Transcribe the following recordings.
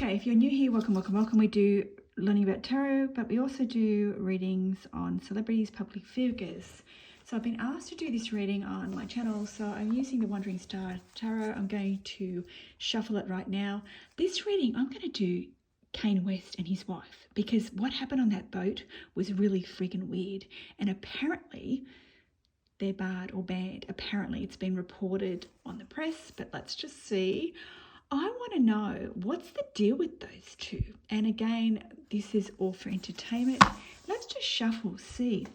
Okay, if you're new here, welcome, welcome, welcome. We do learning about tarot, but we also do readings on celebrities, public figures. So I've been asked to do this reading on my channel, so I'm using the Wandering Star Tarot. I'm going to shuffle it right now. This reading, I'm going to do Kayne West and his wife, because what happened on that boat was really freaking weird. And apparently they're barred or banned. Apparently it's been reported on the press, but let's just see. I want to know, what's the deal with those two? And again, this is all for entertainment. Let's just shuffle, see.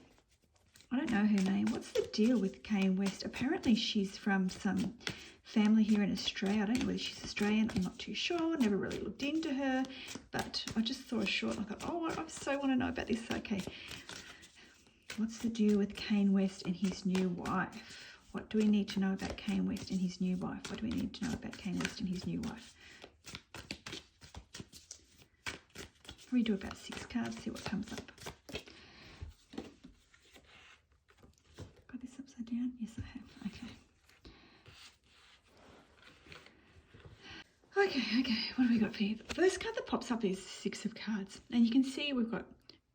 I don't know her name. What's the deal with Kayne West? Apparently she's from some family here in Australia. I don't know whether she's Australian. I'm not too sure. Never really looked into her. But I just saw a short and I thought, oh, I so want to know about this. Okay. What's the deal with Kayne West and his new wife? What do we need to know about Kayne West and his new wife? What do we need to know about Kayne West and his new wife? We do about 6 cards, see what comes up. Got this upside down? Yes, I have. Okay, what have we got for you? The first card that pops up is 6 of cards. And you can see we've got,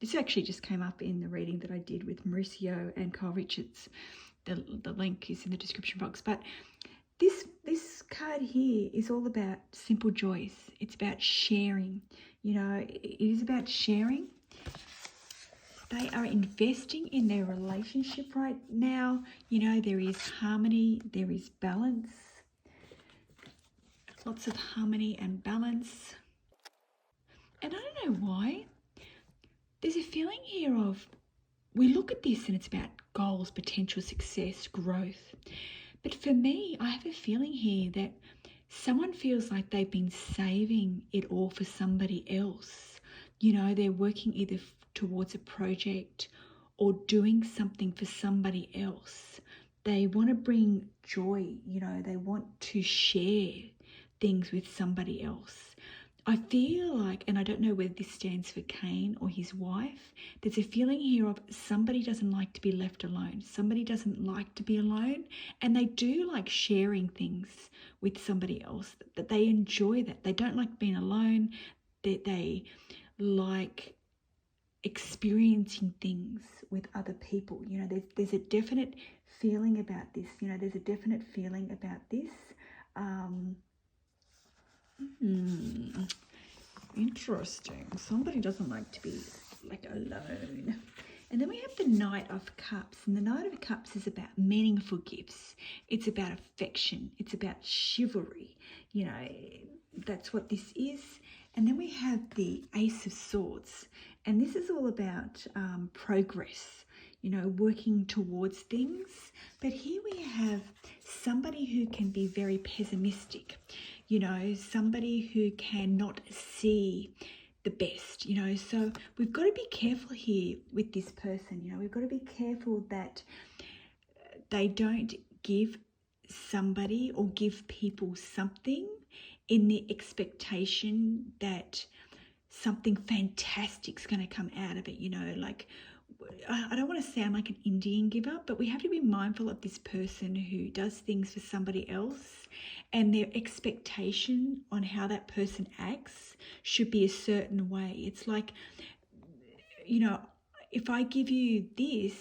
this actually just came up in the reading that I did with Mauricio and Kyle Richards. The link is in the description box. But this card here is all about simple joys. It's about sharing. You know, it is about sharing. They are investing in their relationship right now. You know, there is harmony, there is balance. Lots of harmony and balance. And I don't know why. There's a feeling here of, we look at this and it's about goals, potential success, growth. But for me, I have a feeling here that someone feels like they've been saving it all for somebody else. You know, they're working either towards a project or doing something for somebody else. They want to bring joy, you know, they want to share things with somebody else. I feel like, and I don't know whether this stands for Kayne or his wife, there's a feeling here of somebody doesn't like to be left alone. Somebody doesn't like to be alone, and they do like sharing things with somebody else, that they enjoy that. They don't like being alone, that they like experiencing things with other people. You know, there's a definite feeling about this. You know, there's a definite feeling about this. Interesting. Somebody doesn't like to be like alone. And then we have the Knight of Cups. And the Knight of Cups is about meaningful gifts. It's about affection. It's about chivalry. You know, that's what this is. And then we have the Ace of Swords. And this is all about progress, you know, working towards things. But here we have somebody who can be very pessimistic, you know, somebody who cannot see the best, you know. So we've got to be careful here with this person, you know. We've got to be careful that they don't give somebody or give people something in the expectation that something fantastic's going to come out of it, you know. Like, I don't want to sound like an Indian giver, but we have to be mindful of this person who does things for somebody else, and their expectation on how that person acts should be a certain way. It's like, you know, if I give you this,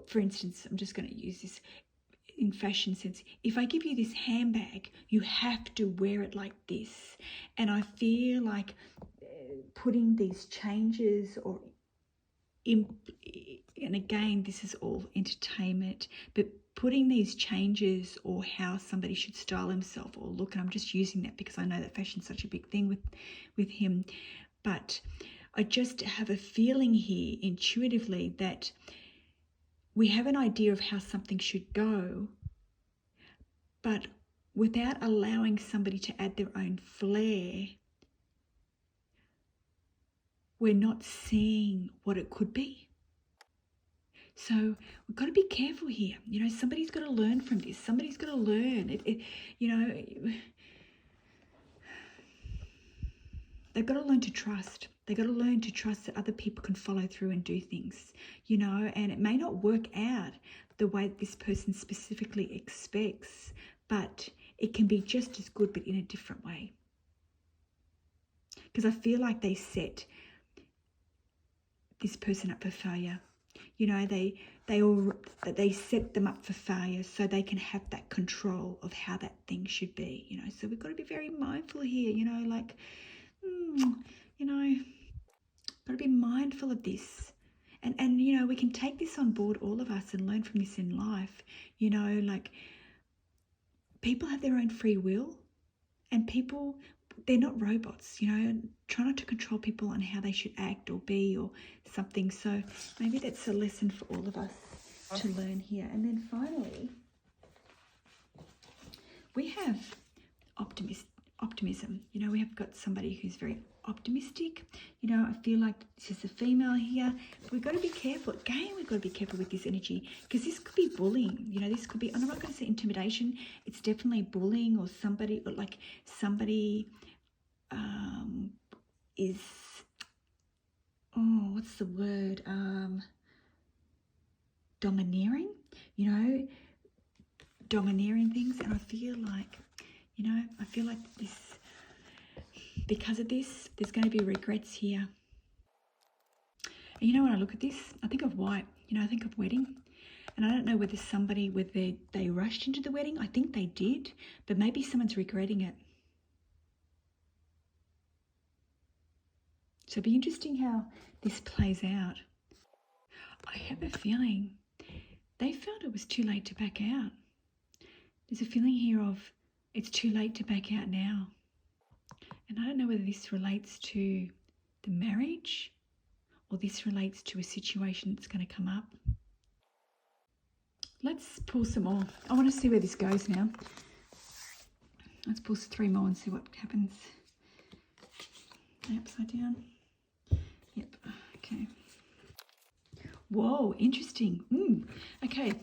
for instance, I'm just going to use this in fashion sense. If I give you this handbag, you have to wear it like this. And I feel like putting these changes or and again, this is all entertainment, but putting these changes or how somebody should style himself or look, and I'm just using that because I know that fashion's such a big thing with him, but I just have a feeling here intuitively that we have an idea of how something should go, but without allowing somebody to add their own flair, we're not seeing what it could be. So we've got to be careful here. You know, somebody's got to learn from this. Somebody's got to learn. You know, they've got to learn to trust. They've got to learn to trust that other people can follow through and do things, you know, and it may not work out the way this person specifically expects, but it can be just as good, but in a different way. because I feel like they set this person up for failure. You know, they set them up for failure so they can have that control of how that thing should be, you know. So we've got to be very mindful here, you know, like, you know, got to be mindful of this. And, you know, we can take this on board, all of us, and learn from this in life. You know, like, people have their own free will, and people, they're not robots, you know. Try not to control people on how they should act or be or something. So maybe that's a lesson for all of us to learn here. And then finally, we have optimism. You know, we have got somebody who's very optimistic. You know, I feel like this is a female here. We've got to be careful. Again, we've got to be careful with this energy, because this could be bullying. You know, this could be, and I'm not going to say intimidation. It's definitely bullying, or somebody is, oh, what's the word? Domineering, you know, domineering things. And I feel like, you know, this, because of this, there's going to be regrets here. And you know, when I look at this, I think of white, you know, I think of wedding. And I don't know whether they rushed into the wedding. I think they did, but maybe someone's regretting it. So it'll be interesting how this plays out. I have a feeling they felt it was too late to back out. There's a feeling here of it's too late to back out now. And I don't know whether this relates to the marriage or this relates to a situation that's going to come up. Let's pull some more. I want to see where this goes now. Let's pull 3 more and see what happens. Upside down. Yep. Okay. Whoa, interesting. Okay.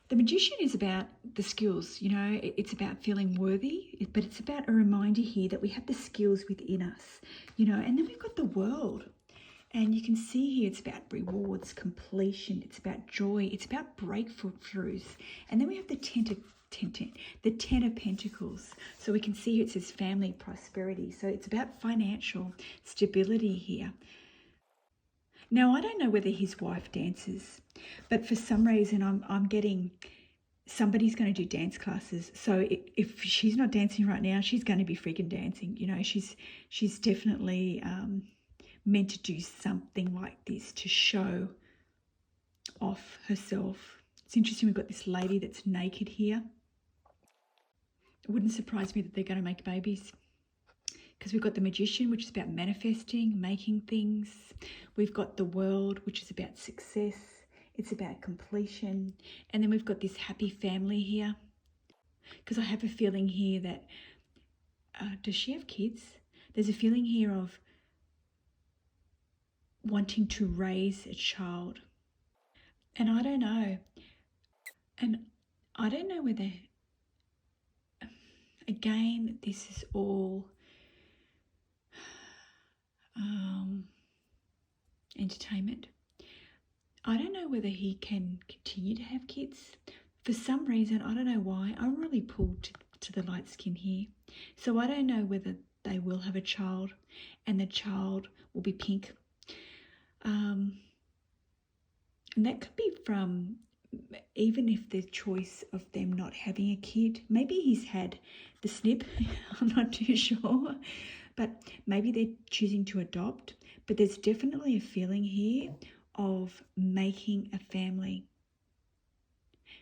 The Magician is about the skills, you know, it's about feeling worthy, but it's about a reminder here that we have the skills within us, you know. And then we've got the World. And you can see here it's about rewards, completion, it's about joy, it's about breakthroughs. And then we have the Ten of Pentacles. So we can see here it says family, prosperity. So it's about financial stability here. Now, I don't know whether his wife dances, but for some reason I'm getting somebody's going to do dance classes. So if she's not dancing right now, she's going to be freaking dancing. You know, she's definitely meant to do something like this to show off herself. It's interesting, we've got this lady that's naked here. It wouldn't surprise me that they're going to make babies, because we've got the Magician, which is about manifesting, making things. We've got the World, which is about success. It's about completion. And then we've got this happy family here, because I have a feeling here that, does she have kids? There's a feeling here of wanting to raise a child. And I don't know. And I don't know whether, again, this is all entertainment. I don't know whether he can continue to have kids. For some reason, I don't know why, I'm really pulled to the light skin here. So I don't know whether they will have a child and the child will be pink. And that could be from, even if the choice of them not having a kid, maybe he's had the snip, I'm not too sure, but maybe they're choosing to adopt. But there's definitely a feeling here of making a family.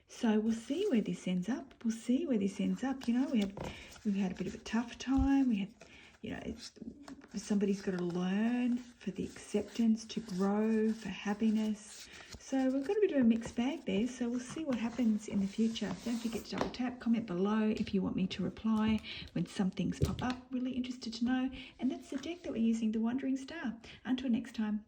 So we'll see where this ends up. You know, we've had a bit of a tough time. We had, you know, somebody's got to learn for the acceptance, to grow, for happiness. So we've got a bit of a mixed bag there. So we'll see what happens in the future. Don't forget to double tap, comment below if you want me to reply when some things pop up. Really interested to know. And that's the deck that we're using, the Wandering Star. Until next time.